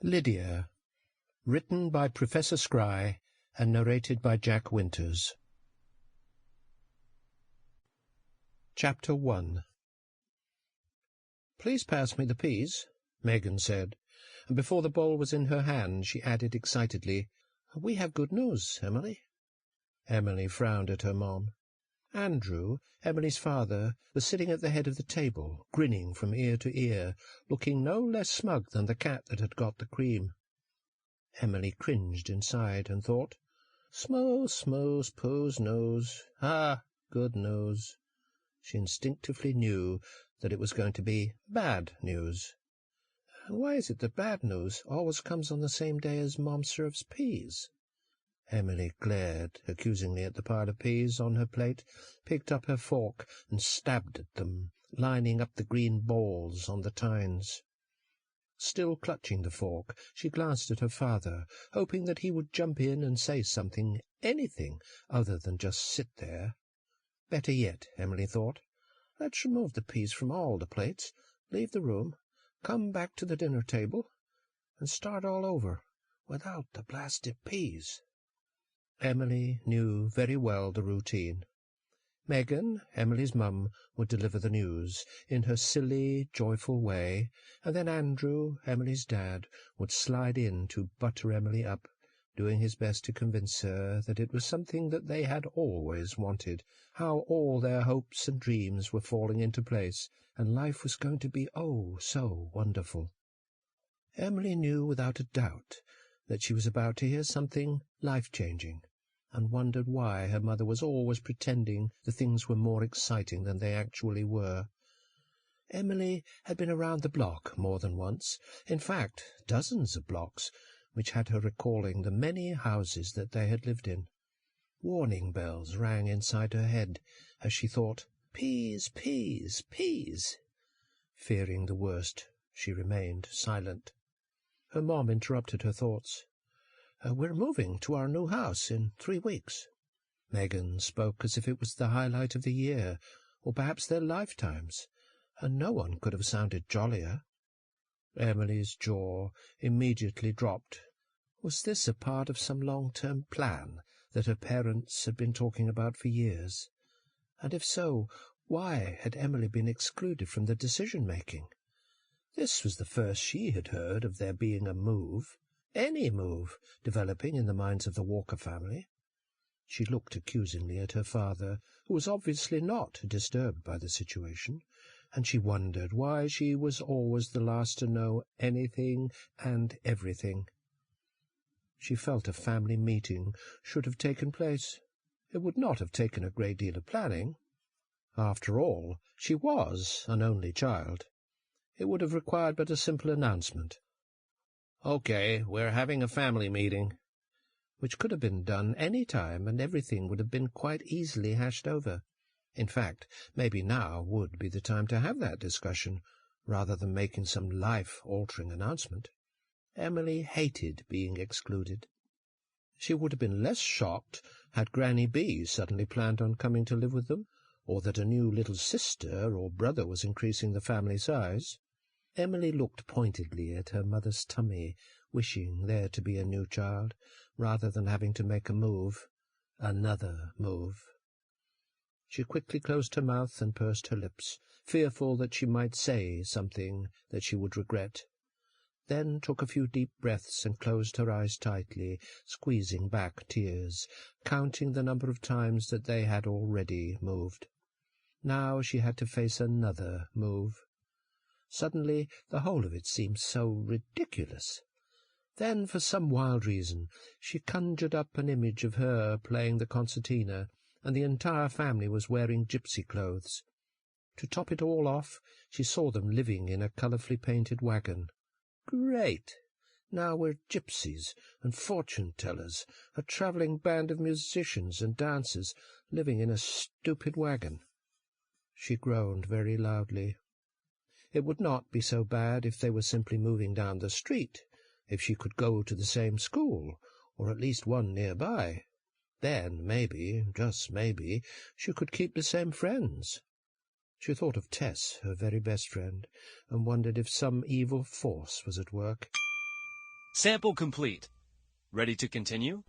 Lydia, written by Professor Scry and narrated by Jack Wynters. Chapter 1. "Please pass me the peas," Megan said, and before the bowl was in her hand she added excitedly, "We have good news, Emily." Emily frowned at her mom. Andrew, Emily's father, was sitting at the head of the table, grinning from ear to ear, looking no less smug than the cat that had got the cream. Emily cringed inside and thought, Suppose knows. Ah, good news. She instinctively knew that it was going to be bad news. And why is it that bad news always comes on the same day as Mom serves peas? Emily glared accusingly at the pile of peas on her plate, picked up her fork and stabbed at them, lining up the green balls on the tines. Still clutching the fork, she glanced at her father, hoping that he would jump in and say something, anything, other than just sit there. Better yet, Emily thought, let's remove the peas from all the plates, leave the room, come back to the dinner table, and start all over, without the blasted peas. Emily knew very well the routine. Megan, Emily's mum, would deliver the news in her silly, joyful way, and then Andrew, Emily's dad, would slide in to butter Emily up, doing his best to convince her that it was something that they had always wanted, how all their hopes and dreams were falling into place, and life was going to be oh so wonderful. Emily knew without a doubt that she was about to hear something life-changing, and wondered why her mother was always pretending the things were more exciting than they actually were. Emily had been around the block more than once, in fact, dozens of blocks, which had her recalling the many houses that they had lived in. Warning bells rang inside her head as she thought, "Peas, peas, peas." Fearing the worst, she remained silent. Her mom interrupted her thoughts. "We're moving to our new house in 3 weeks. Megan spoke as if it was the highlight of the year, or perhaps their lifetimes, and no one could have sounded jollier. Emily's jaw immediately dropped. Was this a part of some long-term plan that her parents had been talking about for years? And if so, why had Emily been excluded from the decision-making? This was the first she had heard of there being a move, any move, developing in the minds of the Walker family. She looked accusingly at her father, who was obviously not disturbed by the situation, and she wondered why she was always the last to know anything and everything. She felt a family meeting should have taken place. It would not have taken a great deal of planning. After all, she was an only child. It would have required but a simple announcement. "Okay, we're having a family meeting," which could have been done any time, and everything would have been quite easily hashed over. In fact, maybe now would be the time to have that discussion, rather than making some life-altering announcement. Emily hated being excluded. She would have been less shocked had Granny B suddenly planned on coming to live with them, or that a new little sister or brother was increasing the family size. Emily looked pointedly at her mother's tummy, wishing there to be a new child, rather than having to make a move, another move. She quickly closed her mouth and pursed her lips, fearful that she might say something that she would regret, then took a few deep breaths and closed her eyes tightly, squeezing back tears, counting the number of times that they had already moved. Now she had to face another move. Suddenly the whole of it seemed so ridiculous. Then, for some wild reason, she conjured up an image of her playing the concertina, and the entire family was wearing gypsy clothes. To top it all off, she saw them living in a colourfully painted wagon. Great! Now we're gypsies and fortune-tellers, a travelling band of musicians and dancers, living in a stupid wagon. She groaned very loudly. It would not be so bad if they were simply moving down the street, if she could go to the same school, or at least one nearby. Then maybe, just maybe, she could keep the same friends. She thought of Tess, her very best friend, and wondered if some evil force was at work. Sample complete. Ready to continue?